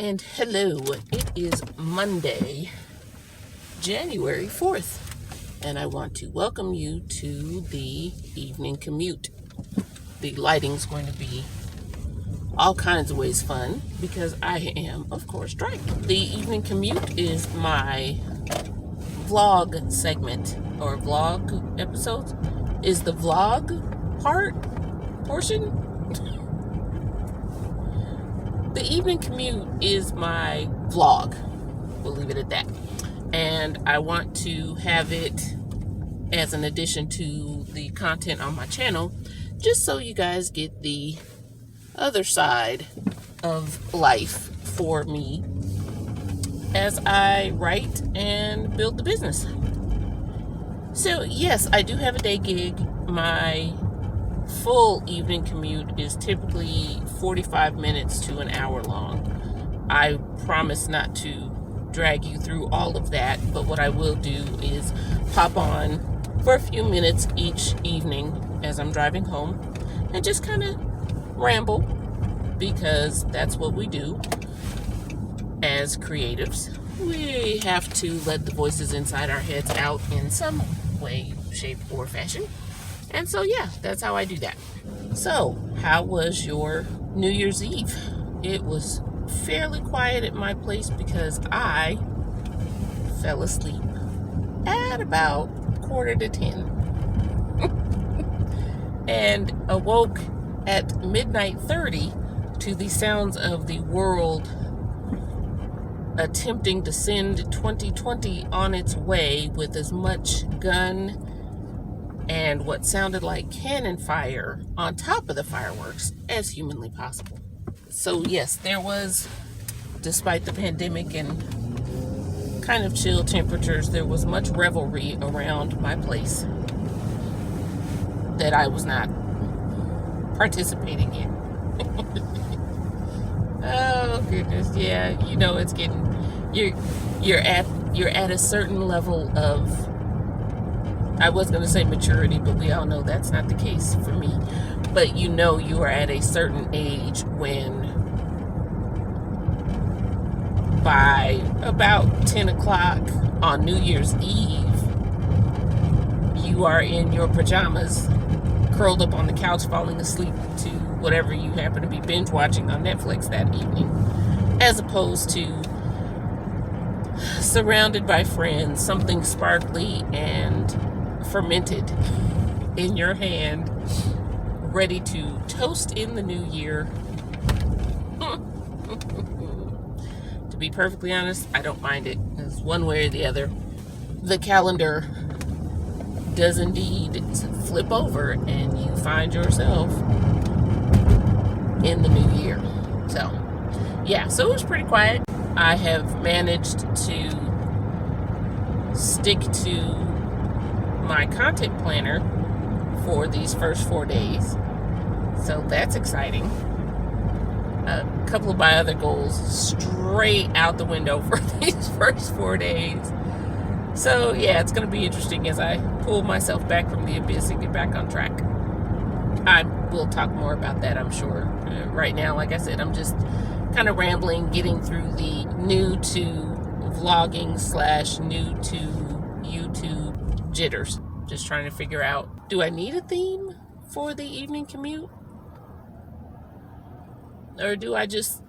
And hello, it is Monday, January 4th, and I want to welcome you to the evening commute. The lighting's going to be all kinds of ways fun because I am, of course, driving. The evening commute is my vlog segment, or vlog episodes. Is the vlog portion? The evening commute is my vlog. We'll leave it at that. And I want to have it as an addition to the content on my channel, just so you guys get the other side of life for me as I write and build the business. So yes, I do have a day gig. My full evening commute is typically 45 minutes to an hour long. I promise not to drag you through all of that, but what I will do is pop on for a few minutes each evening as I'm driving home and just kind of ramble, because that's what we do as creatives. We have to let the voices inside our heads out in some way, shape, or fashion. And so, yeah, that's how I do that. So, how was your New Year's Eve? It was fairly quiet at my place because I fell asleep at about 9:45 and awoke at 30:00 to the sounds of the world attempting to send 2020 on its way with as much gun and what sounded like cannon fire on top of the fireworks as humanly possible. So yes, there was, despite the pandemic and kind of chill temperatures, there was much revelry around my place that I was not participating in. Oh goodness, yeah, you know, it's getting, you're at a certain level of, I was going to say maturity, but we all know that's not the case for me. But you know, you are at a certain age when by about 10 o'clock on New Year's Eve, you are in your pajamas, curled up on the couch, falling asleep to whatever you happen to be binge watching on Netflix that evening, as opposed to surrounded by friends, something sparkly and fermented in your hand, ready to toast in the new year. To be perfectly honest, I don't mind it. It's one way or the other. The calendar does indeed flip over and you find yourself in the new year. So yeah, so it was pretty quiet. I have managed to stick to my content planner for these first 4 days, so that's exciting. A couple of my other goals straight out the window for these first 4 days. So yeah, it's going to be interesting as I pull myself back from the abyss and get back on track. I will talk more about that, I'm sure. Right now, like I said, I'm just kind of rambling, getting through the new to vlogging / new to YouTube jitters. Just trying to figure out, do I need a theme for the evening commute? Or do I just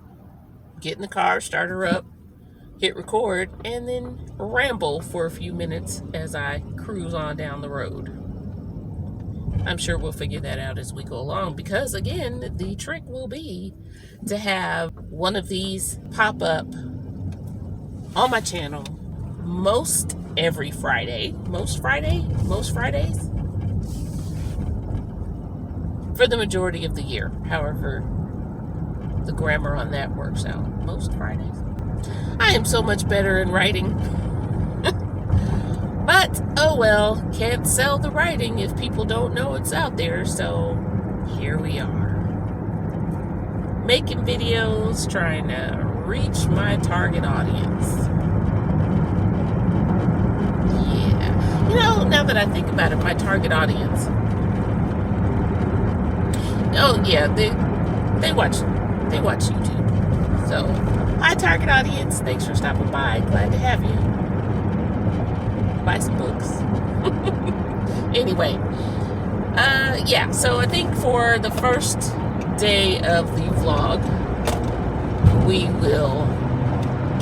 get in the car, start her up, hit record, and then ramble for a few minutes as I cruise on down the road? I'm sure we'll figure that out as we go along, because again, the trick will be to have one of these pop up on my channel most Fridays, for the majority of the year. However, the grammar on that works out. Most Fridays. I am so much better in writing. But, oh well, can't sell the writing if people don't know it's out there, so here we are. Making videos, trying to reach my target audience. Yeah. You know, now that I think about it, my target audience. Oh yeah, they watch YouTube. So, hi Target audience. Thanks for stopping by. Glad to have you. Buy some books. Anyway, yeah, so I think for the first day of the vlog, we will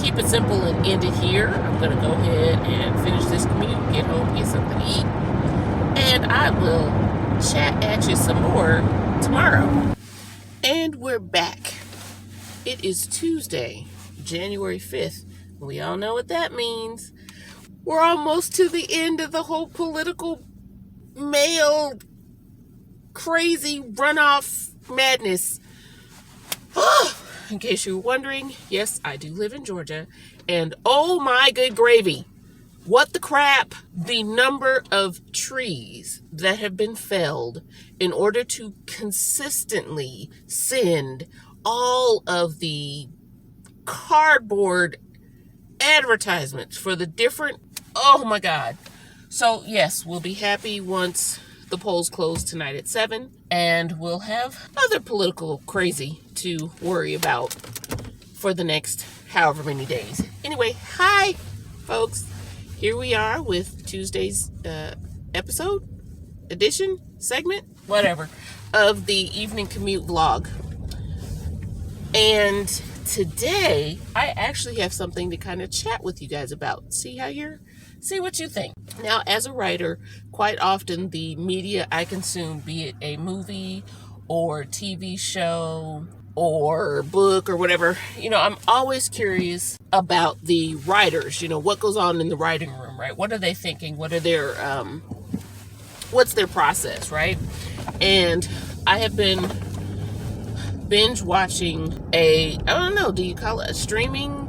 keep it simple and end it here. I'm going to go ahead and finish this commute, get home, get something to eat, and I will chat at you some more tomorrow. And we're back. It is Tuesday, January 5th. We all know what that means. We're almost to the end of the whole political mail crazy runoff madness. In case you were wondering, yes, I do live in Georgia. And oh my good gravy, what the crap, the number of trees that have been felled in order to consistently send all of the cardboard advertisements for the different, oh my God. So yes, we'll be happy once the polls close tonight at 7, and we'll have other political crazy to worry about for the next however many days. Anyway, hi folks. Here we are with Tuesday's episode, edition, segment, whatever, of the evening commute vlog. And today, I actually have something to kind of chat with you guys about. See what you think. Now, as a writer, quite often the media I consume, be it a movie or TV show or book or whatever, I'm always curious about the writers, what goes on in the writing room, right? What are they thinking? What are their, what's their process, right? And I have been binge watching I don't know, do you call it a streaming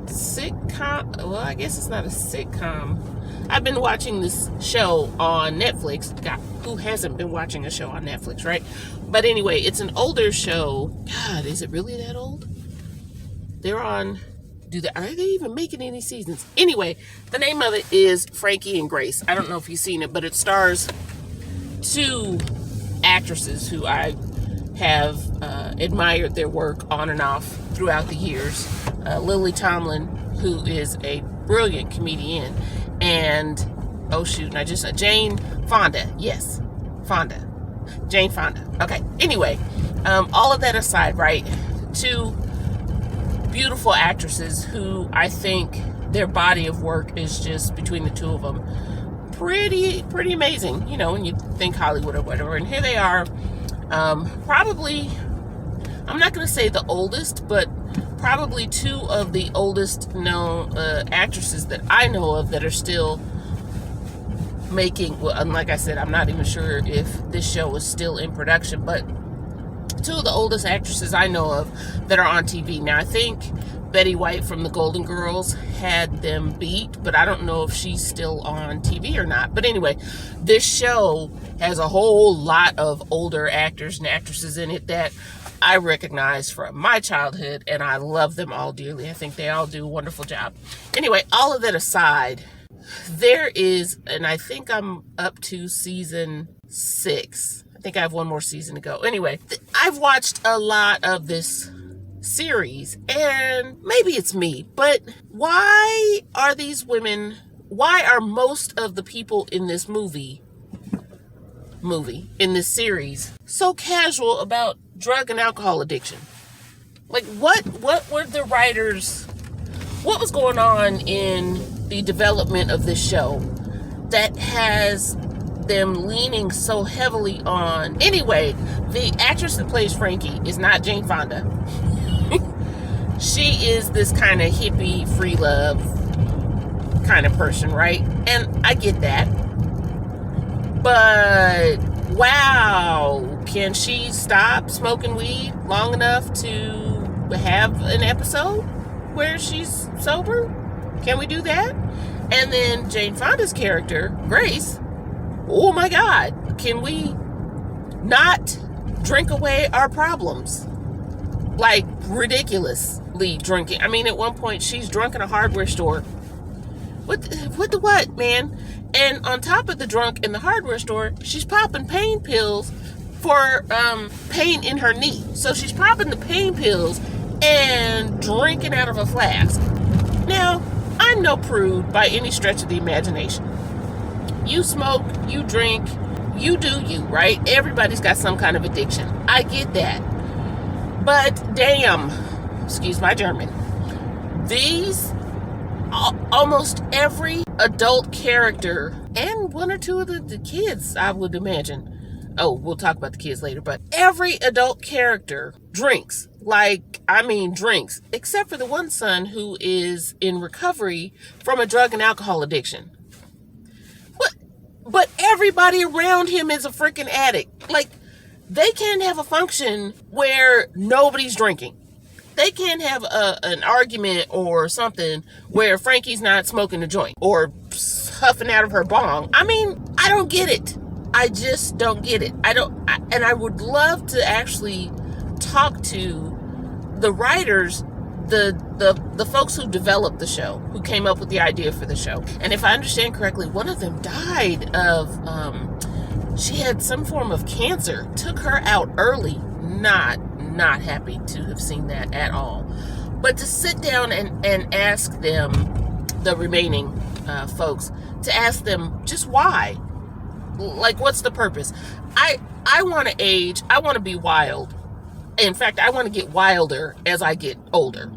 sitcom? Well, I guess it's not a sitcom. I've been watching this show on Netflix. God, who hasn't been watching a show on Netflix, right? But anyway, it's an older show. God, is it really that old? They're on, are they even making any seasons? Anyway, the name of it is Frankie and Grace. I don't know if you've seen it, but it stars two actresses who I have admired their work on and off throughout the years. Lily Tomlin, who is a brilliant comedian, and Jane Fonda. Yes, Jane Fonda. Okay. Anyway, all of that aside, right? Two beautiful actresses who I think their body of work is just, between the two of them, pretty amazing. When you think Hollywood or whatever, and here they are. Probably, I'm not going to say the oldest, but probably two of the oldest known actresses that I know of that are still making, well, and like I said, I'm not even sure if this show is still in production, but two of the oldest actresses I know of that are on TV. Now, I think Betty White from the Golden Girls had them beat, but I don't know if she's still on TV or not. But anyway, this show has a whole lot of older actors and actresses in it that I recognize from my childhood, and I love them all dearly. I think they all do a wonderful job. Anyway, all of that aside, there is, and I think I'm up to season 6. I think I have one more season to go. Anyway, I've watched a lot of this series, and maybe it's me, but why are most of the people in this in this series so casual about drug and alcohol addiction? Like, what were the writers, what was going on in the development of this show that has them leaning so heavily on? Anyway, the actress that plays Frankie is not Jane Fonda. She is this kind of hippie, free love kind of person, right? And I get that. But wow, can she stop smoking weed long enough to have an episode where she's sober? Can we do that? And then Jane Fonda's character, Grace, oh my God, can we not drink away our problems? Like, ridiculously drinking. I mean, at one point, she's drunk in a hardware store. What the what, man? And on top of the drunk in the hardware store, she's popping pain pills for pain in her knee. So she's popping the pain pills and drinking out of a flask. Now, I'm no prude by any stretch of the imagination. You smoke, you drink, you do you, right? Everybody's got some kind of addiction. I get that. But damn, excuse my German, these, almost every adult character, and one or two of the kids, I would imagine. Oh, we'll talk about the kids later, but every adult character drinks. Drinks. Except for the one son who is in recovery from a drug and alcohol addiction. But everybody around him is a freaking addict. Like, they can't have a function where nobody's drinking. They can't have an argument or something where Frankie's not smoking a joint or huffing out of her bong. I mean, I don't get it. I just don't get it. And I would love to actually talk to the writers, the folks who developed the show, who came up with the idea for the show. And if I understand correctly, one of them died of, she had some form of cancer, took her out early. Not happy to have seen that at all. But to sit down and ask them, the remaining folks, to ask them just why. Like, what's the purpose? I want to age. I want to be wild. In fact, I want to get wilder as I get older.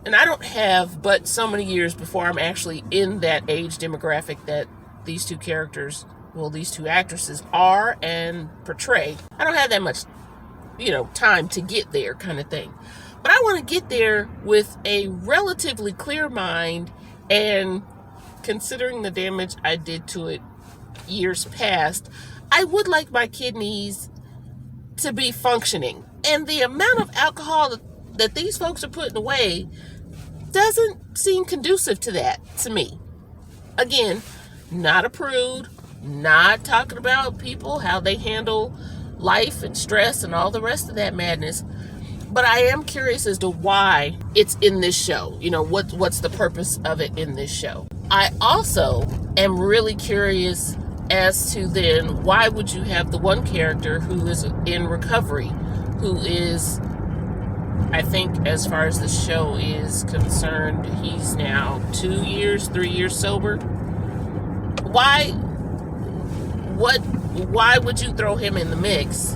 And I don't have but so many years before I'm actually in that age demographic that these two characters, these two actresses are and portray. I don't have that much, time to get there kind of thing. But I want to get there with a relatively clear mind, and considering the damage I did to it years past, I would like my kidneys to be functioning. And the amount of alcohol that these folks are putting away doesn't seem conducive to that, to me. Again, not a prude, not talking about people, how they handle life and stress and all the rest of that madness. But I am curious as to why it's in this show. What's the purpose of it in this show? I also am really curious as to then why would you have the one character who is in recovery, who is, I think as far as the show is concerned, he's now 3 years sober. Why would you throw him in the mix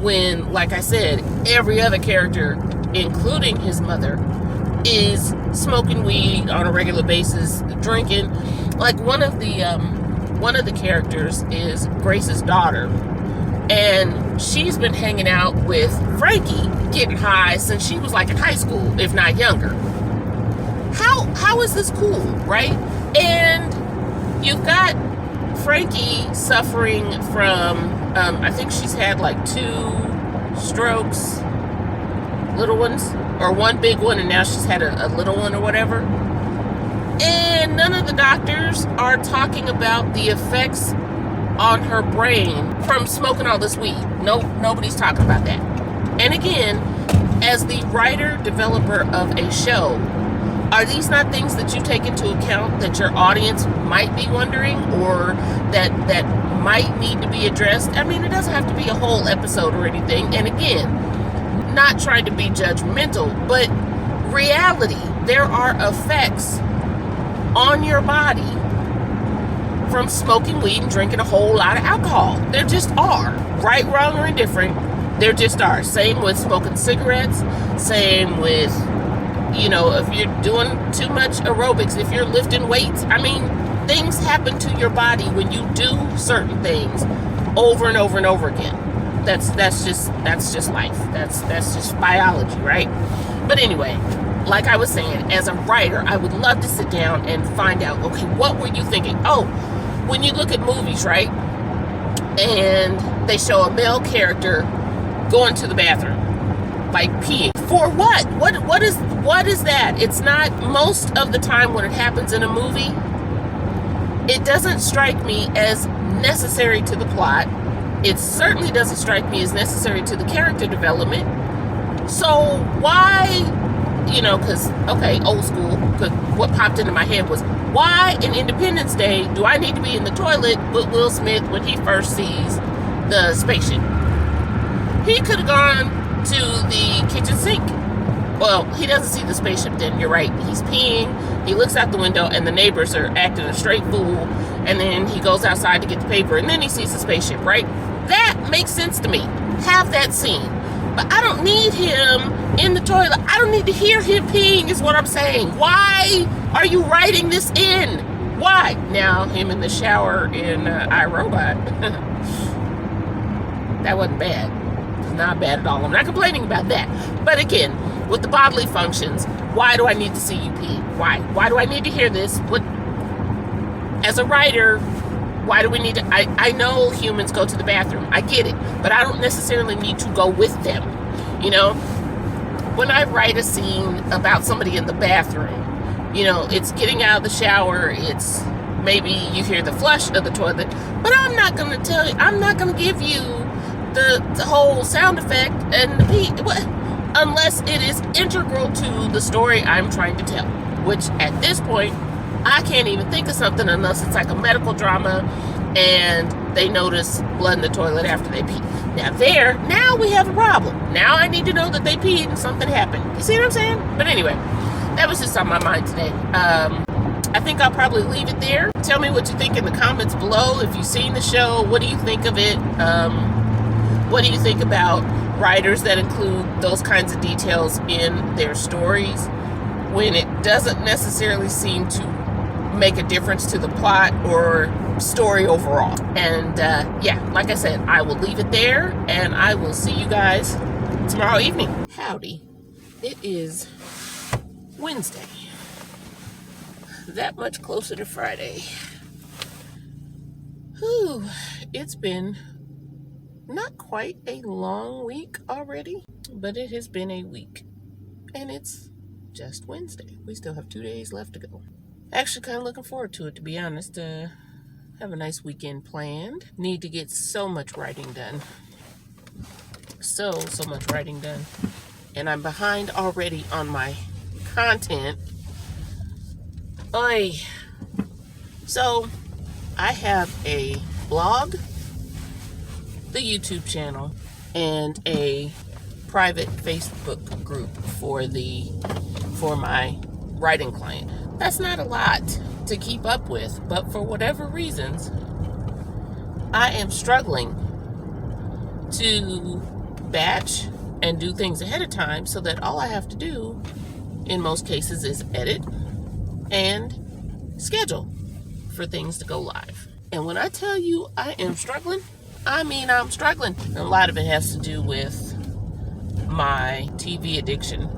when, like I said, every other character, including his mother, is smoking weed on a regular basis, drinking? Like, one of the characters is Grace's daughter, and she's been hanging out with Frankie, getting high since she was like in high school, if not younger. How is this cool, right? And you've got Frankie suffering from, I think she's had like 2 strokes, little ones, or one big one, and now she's had a little one or whatever. And none of the doctors are talking about the effects on her brain from smoking all this weed. Nobody's talking about that. And again, as the writer, developer of a show, are these not things that you take into account that your audience might be wondering, or that might need to be addressed? I mean, it doesn't have to be a whole episode or anything. And again, not trying to be judgmental, but reality, there are effects on your body from smoking weed and drinking a whole lot of alcohol. There just are. Right, wrong, or indifferent, there just are. Same with smoking cigarettes. Same with, if you're doing too much aerobics, if you're lifting weights. I mean, things happen to your body when you do certain things over and over and over again. That's just life. That's just biology, right? But anyway, like I was saying, as a writer, I would love to sit down and find out, okay, what were you thinking? Oh, when you look at movies, right? And they show a male character going to the bathroom, like peeing. For what? What is that? It's not, most of the time when it happens in a movie, it doesn't strike me as necessary to the plot. It certainly doesn't strike me as necessary to the character development. So why, because, okay, old school, because what popped into my head was, why in Independence Day do I need to be in the toilet with Will Smith when he first sees the spaceship? He could have gone to the kitchen sink. Well, he doesn't see the spaceship then, you're right. He's peeing, he looks out the window, and the neighbors are acting a straight fool, and then he goes outside to get the paper, and then he sees the spaceship, right? That makes sense to me. Have that scene. But I don't need him in the toilet. I don't need to hear him peeing is what I'm saying. Why are you writing this in? Why? Now, him in the shower in iRobot, that wasn't bad. It's not bad at all. I'm not complaining about that. But again, with the bodily functions, why do I need to see you pee? Why? Why do I need to hear this? What? As a writer, why do we need to? I know humans go to the bathroom. I get it. But I don't necessarily need to go with them. You know? When I write a scene about somebody in the bathroom, you know, it's getting out of the shower, it's maybe you hear the flush of the toilet, but I'm not going to tell you, I'm not going to give you the whole sound effect and the pee, unless it is integral to the story I'm trying to tell, which at this point, I can't even think of something unless it's like a medical drama and they notice blood in the toilet after they pee. Now we have a problem. Now I need to know that they peed and something happened. You see what I'm saying? But anyway, that was just on my mind today. I think I'll probably leave it there. Tell me what you think in the comments below. If you've seen the show, what do you think of it? What do you think about writers that include those kinds of details in their stories when it doesn't necessarily seem to make a difference to the plot or story overall? And yeah, like I said, I will leave it there, and I will see you guys tomorrow evening. Howdy. It is Wednesday. That much closer to Friday. Whew, it's been not quite a long week already, but it has been a week. And it's just Wednesday. We still have 2 days left to go. Actually kind of looking forward to it, to be honest. Have a nice weekend planned. Need to get so much writing done. So much writing done. And I'm behind already on my content. Oy. So, I have a blog, the YouTube channel, and a private Facebook group for my writing client. That's not a lot to keep up with, but for whatever reasons, I am struggling to batch and do things ahead of time so that all I have to do in most cases is edit and schedule for things to go live. And when I tell you I am struggling, I mean I'm struggling. And a lot of it has to do with my TV addiction.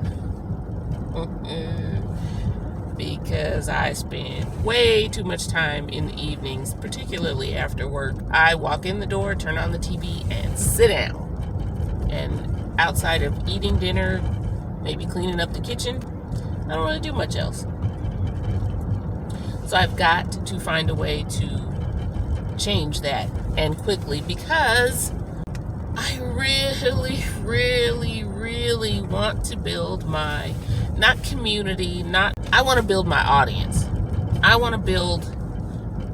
Because I spend way too much time in the evenings, particularly after work. I walk in the door, turn on the TV, and sit down. And outside of eating dinner, maybe cleaning up the kitchen, I don't really do much else. So I've got to find a way to change that, and quickly, because I really want to build my, not community, I want to build my audience. I want to build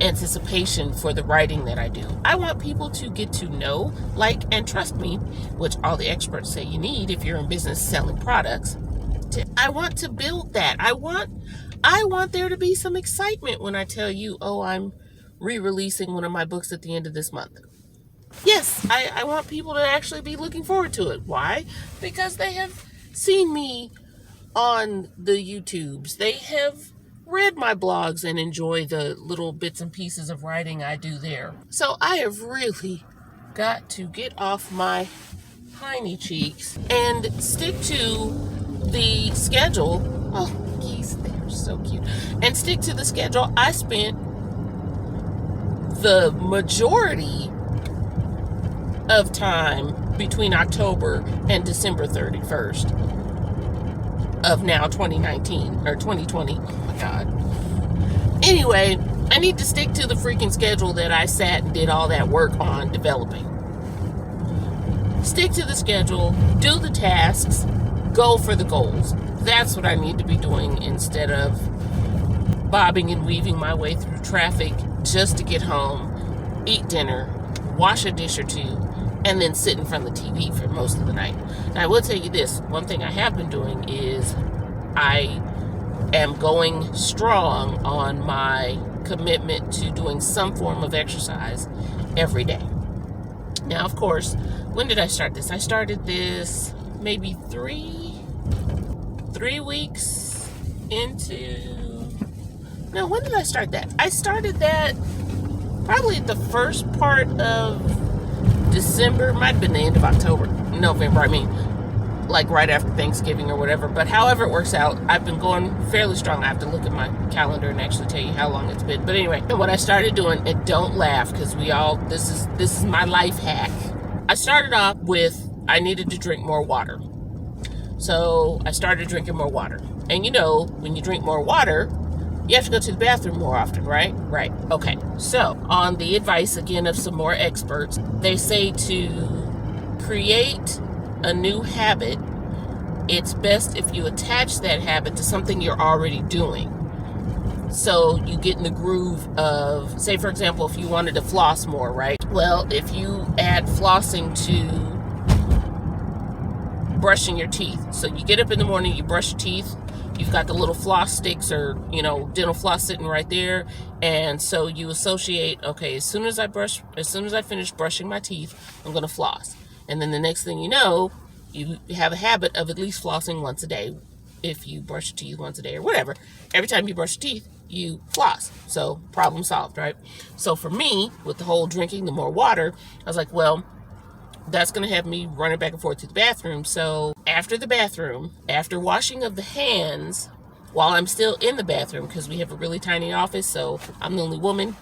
anticipation for the writing that I do. I want people to get to know, like, and trust me, which all the experts say you need if you're in business selling products. I want to build that. I want there to be some excitement when I tell you, oh, I'm re-releasing one of my books at the end of this month. Yes, I want people to actually be looking forward to it. Why? Because they have seen me on the YouTubes. They have read my blogs and enjoy the little bits and pieces of writing I do there. So I have really got to get off my hiney cheeks and stick to the schedule. Oh, geese, they're so cute. And stick to the schedule I spent the majority of time between October and December 31st of now 2019 or 2020. Oh my God. Anyway, I need to stick to the freaking schedule that I sat and did all that work on developing. Stick to the schedule, do the tasks, go for the goals. That's what I need to be doing instead of bobbing and weaving my way through traffic just to get home, eat dinner, wash a dish or two, and then sit in front of the TV for most of the night. Now, I will tell you this, one thing I have been doing is I am going strong on my commitment to doing some form of exercise every day. Now, of course, when did I start this? I started this maybe three weeks into... No, when did I start that? I started that probably the first part of December. Might have been the end of November, like right after Thanksgiving or whatever. But however it works out, I've been going fairly strong. I have to look at my calendar and actually tell you how long it's been. But anyway, what I started doing, and don't laugh, because this is my life hack. I started off with, I needed to drink more water. So I started drinking more water. And when you drink more water, you have to go to the bathroom more often, right? Right. Okay. So on the advice, again, of some more experts, they say to create a new habit, it's best if you attach that habit to something you're already doing. So you get in the groove of, say, for example, if you wanted to floss more, right? Well, if you add flossing to brushing your teeth. So you get up in the morning, you brush your teeth, you've got the little floss sticks or, dental floss sitting right there. And so you associate, okay, as soon as I finish brushing my teeth, I'm going to floss. And then the next thing you know, you have a habit of at least flossing once a day. If you brush your teeth once a day or whatever, every time you brush your teeth, you floss. So problem solved, right? So for me, with the whole drinking the more water, I was like, well, that's going to have me running back and forth to the bathroom. So after the bathroom, after washing of the hands, while I'm still in the bathroom, because we have a really tiny office, so I'm the only woman,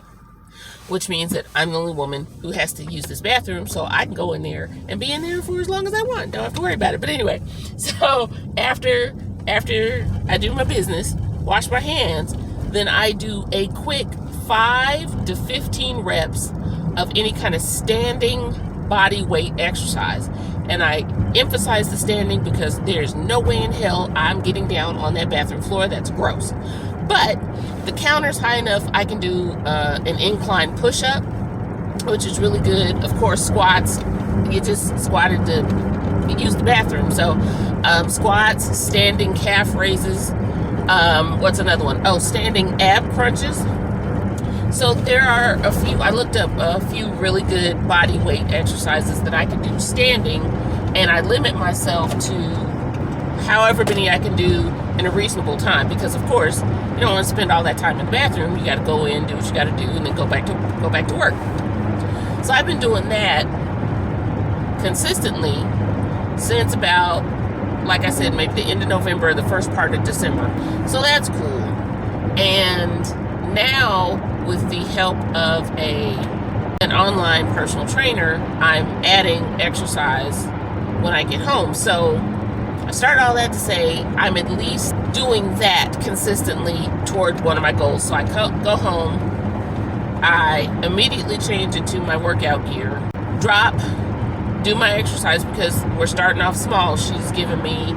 which means that I'm the only woman who has to use this bathroom, so I can go in there and be in there for as long as I want. Don't have to worry about it. But anyway, so after I do my business, wash my hands, then I do a quick 5 to 15 reps of any kind of standing body weight exercise. And I emphasize the standing because there's no way in hell I'm getting down on that bathroom floor. That's gross. But the counter's high enough I can do an incline push-up, which is really good. Of course, squats, you just squatted to use the bathroom. So squats, standing calf raises. What's another one? Oh, standing ab crunches. So there are I looked up a few really good body weight exercises that I can do standing, and I limit myself to however many I can do in a reasonable time, because of course you don't want to spend all that time in the bathroom. You got to go in, do what you got to do, and then go back to work. So I've been doing that consistently since about, like I said, maybe the end of November or the first part of December. So that's cool. And now, with the help of an online personal trainer, I'm adding exercise when I get home. So I started all that to say I'm at least doing that consistently toward one of my goals. So I go home, I immediately change into my workout gear, do my exercise, because we're starting off small. She's given me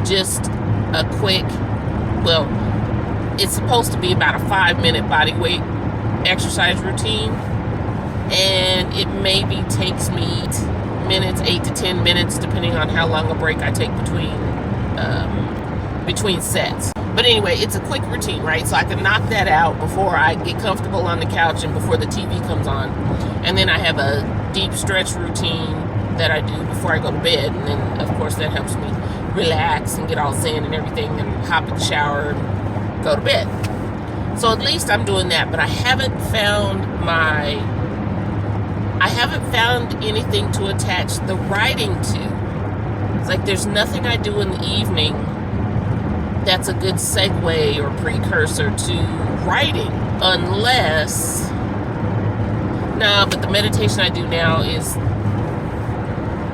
just a quick, it's supposed to be about a 5-minute body weight exercise routine, and it maybe takes me 8 to 10 minutes, depending on how long a break I take between sets. But anyway, it's a quick routine, right? So I can knock that out before I get comfortable on the couch and before the TV comes on. And then I have a deep stretch routine that I do before I go to bed, and then of course that helps me relax and get all zen and everything, and hop in the shower and go to bed. So at least I'm doing that, but I haven't found anything to attach the writing to. It's like there's nothing I do in the evening that's a good segue or precursor to writing, but the meditation I do now is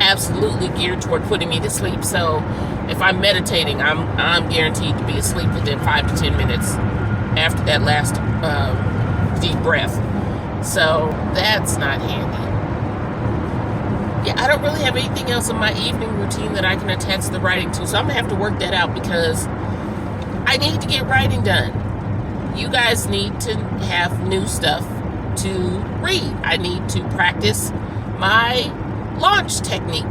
absolutely geared toward putting me to sleep. So if I'm meditating, I'm guaranteed to be asleep within 5 to 10 minutes after that last deep breath. So that's not handy. Yeah, I don't really have anything else in my evening routine that I can attach the writing to. So I'm going to have to work that out, because I need to get writing done. You guys need to have new stuff to read. I need to practice my launch technique,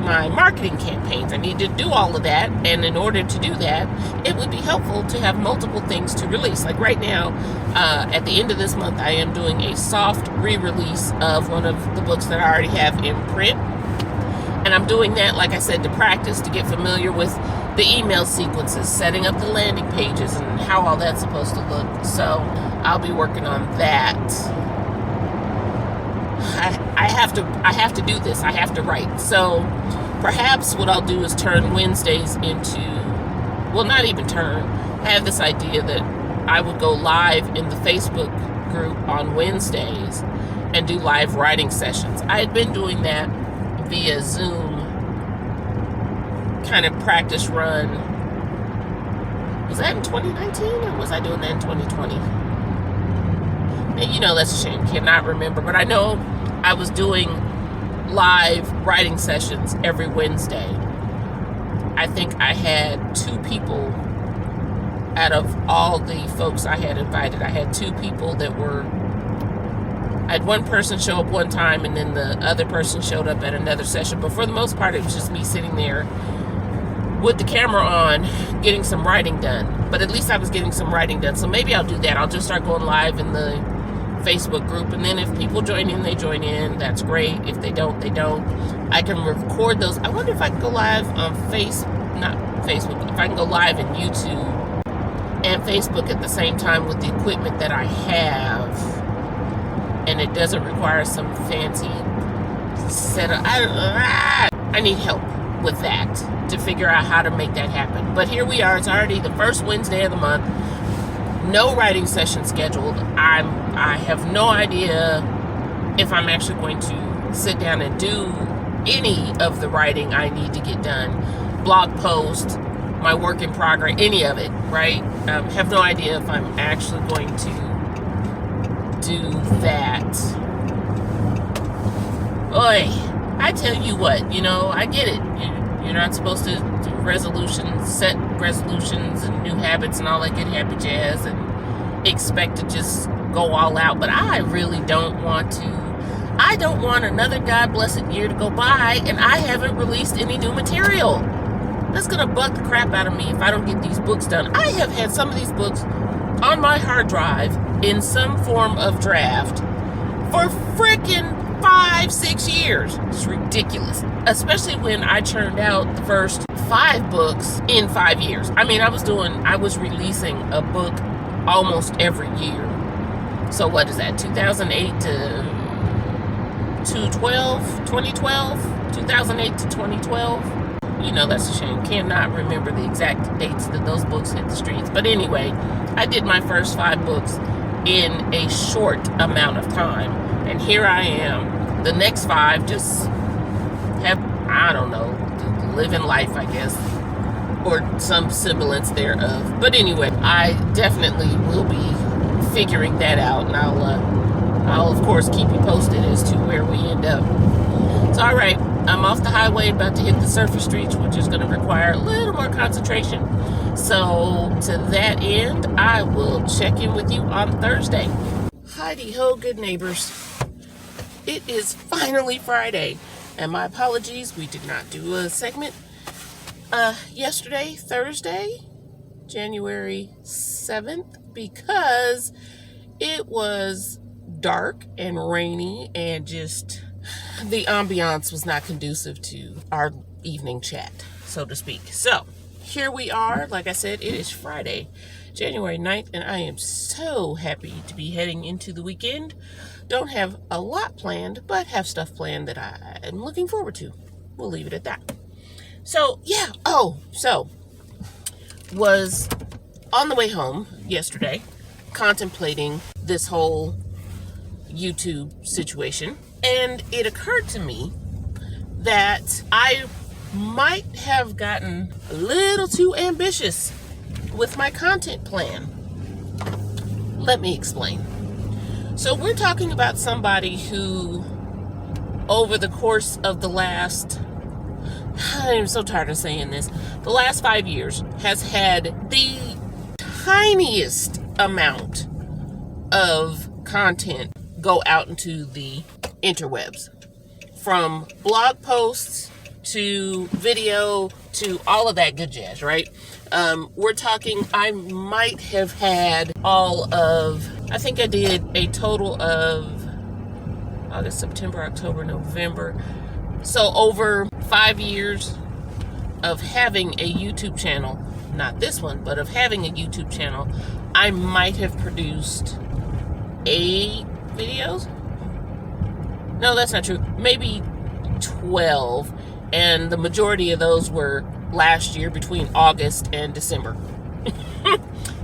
my marketing campaigns. I need to do all of that, and in order to do that, it would be helpful to have multiple things to release. Like right now, at the end of this month, I am doing a soft re-release of one of the books that I already have in print, and I'm doing that, like I said, to practice, to get familiar with the email sequences, setting up the landing pages, and how all that's supposed to look. So I'll be working on that. I have to do this. I have to write. So perhaps what I'll do is turn Wednesdays into, well, not even turn. I have this idea that I would go live in the Facebook group on Wednesdays and do live writing sessions. I had been doing that via Zoom, kind of practice run. Was that in 2019 or was I doing that in 2020? And you know, that's a shame. Cannot remember, but I know I was doing live writing sessions every Wednesday. I think I had 2 people out of all the folks I had invited. I had 2 people that were, I had one person show up one time and then the other person showed up at another session. But for the most part, it was just me sitting there with the camera on, getting some writing done. But at least I was getting some writing done. So maybe I'll do that. I'll just start going live in the Facebook group, and then if people join in, they join in. That's great. If they don't, they don't. I can record those. I wonder if I can go live on not Facebook, if I can go live in YouTube and Facebook at the same time with the equipment that I have, and it doesn't require some fancy setup. I need help with that to figure out how to make that happen. But here we are. It's already the first Wednesday of the month. No writing session scheduled. I have no idea if I'm actually going to sit down and do any of the writing I need to get done. Blog post, my work in progress, any of it, right? Have no idea if I'm actually going to do that. Oy, I tell you what, you know, I get it. You're not supposed to do resolutions, set resolutions and new habits and all that good happy jazz and expect to just go all out. But I really don't want to. I don't want another God blessed year to go by and I haven't released any new material. That's going to bug the crap out of me if I don't get these books done. I have had some of these books on my hard drive in some form of draft for freaking 5-6 years. It's ridiculous. Especially when I churned out the first 5 books in 5 years. I mean, I was releasing a book almost every year. So what is that? 2008 to 2012? 2008 to 2012? You know, that's a shame. Cannot remember the exact dates that those books hit the streets. But anyway, I did my first 5 books in a short amount of time. And here I am. The next 5 just have, I don't know, living life, I guess. Or some semblance thereof. But anyway, I definitely will be figuring that out. And I'll of course keep you posted as to where we end up. So alright, I'm off the highway, about to hit the surface streets, which is going to require a little more concentration. So to that end, I will check in with you on Thursday. Heidi ho, good neighbors. It is finally Friday, and my apologies, we did not do a segment yesterday, Thursday, January 7th, because it was dark and rainy and just the ambiance was not conducive to our evening chat, so to speak. So here we are. Like I said, it is Friday, January 9th, and I am so happy to be heading into the weekend. Don't have a lot planned, but have stuff planned that I am looking forward to. We'll leave it at that. So, yeah. Was on the way home yesterday, contemplating this whole YouTube situation, and it occurred to me that I might have gotten a little too ambitious with my content plan. Let me explain. So we're talking about somebody who, over the course of the last, I'm so tired of saying this, the last 5 years has had the tiniest amount of content go out into the interwebs. from blog posts to video to all of that good jazz, right? We're talking, I might have had I think I did a total of August, September, October, November. So over 5 years of having a YouTube channel, not this one, but of having a YouTube channel, I might have produced 8 videos. No, that's not true. Maybe 12. And the majority of those were last year between August and December.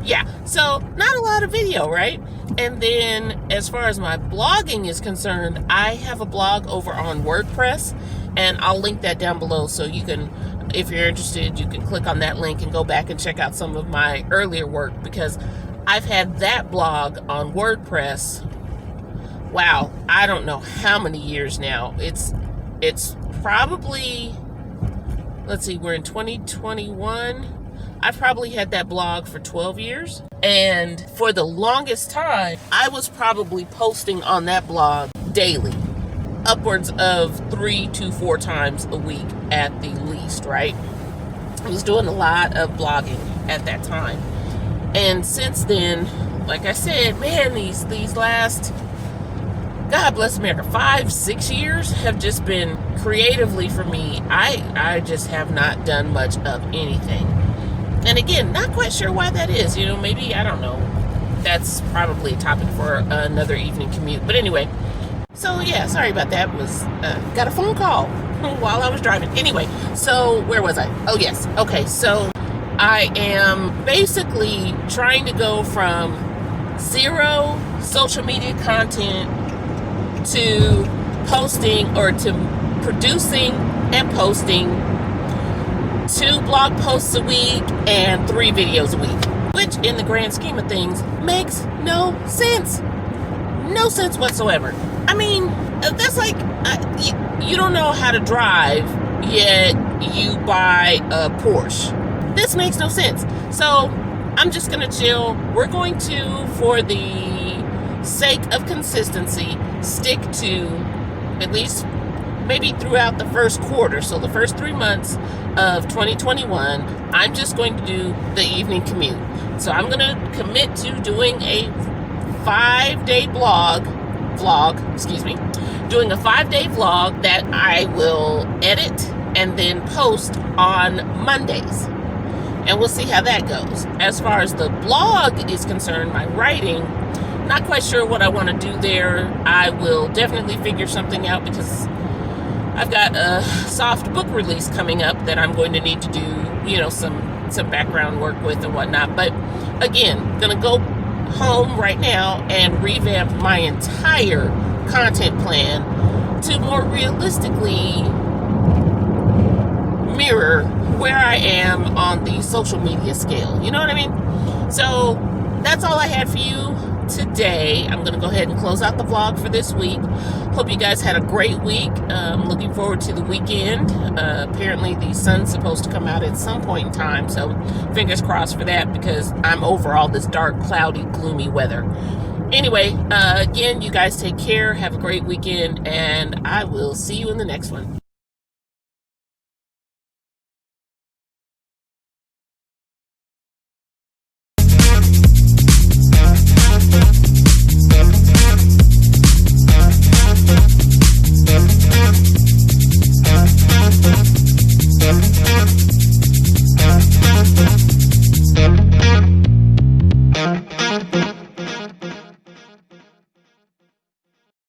Yeah, so not a lot of video, right? And then as far as my blogging is concerned, I have a blog over on WordPress, and I'll link that down below so you can, if you're interested, you can click on that link and go back and check out some of my earlier work, because I've had that blog on WordPress, wow, I don't know how many years now. It's probably, let's see, we're in 2021. I've probably had that blog for 12 years. And for the longest time, I was probably posting on that blog daily, upwards of 3 to 4 times a week at the least, right? I was doing a lot of blogging at that time. And since then, like I said, man, these last, God bless America, 5-6 years have just been creatively for me. I just have not done much of anything. And again, not quite sure why that is. Maybe, I don't know. That's probably a topic for another evening commute. But anyway, so yeah, sorry about that. Got a phone call while I was driving. Anyway, so where was I? Oh, yes. Okay, so I am basically trying to go from 0 social media content to posting, or to producing and posting 2 blog posts a week and 3 videos a week, which in the grand scheme of things makes no sense. No sense whatsoever. I mean, that's like, you don't know how to drive, yet you buy a Porsche. This makes no sense. So I'm just going to chill. We're going to, for the sake of consistency, stick to at least maybe throughout the first quarter. So the first 3 months of 2021, I'm just going to do the evening commute. So I'm going to commit to doing a 5-day doing a 5-day vlog that I will edit and then post on Mondays. And we'll see how that goes. As far as the blog is concerned, my writing, not quite sure what I want to do there. I will definitely figure something out, because I've got a soft book release coming up that I'm going to need to do, some background work with and whatnot. But again, gonna go home right now and revamp my entire content plan to more realistically mirror where I am on the social media scale. You know what I mean? So that's all I had for you today. I'm going to go ahead and close out the vlog for this week. Hope you guys had a great week. Looking forward to the weekend. Apparently the sun's supposed to come out at some point in time, so fingers crossed for that, because I'm over all this dark, cloudy, gloomy weather. Anyway, again, you guys take care. Have a great weekend, and I will see you in the next one.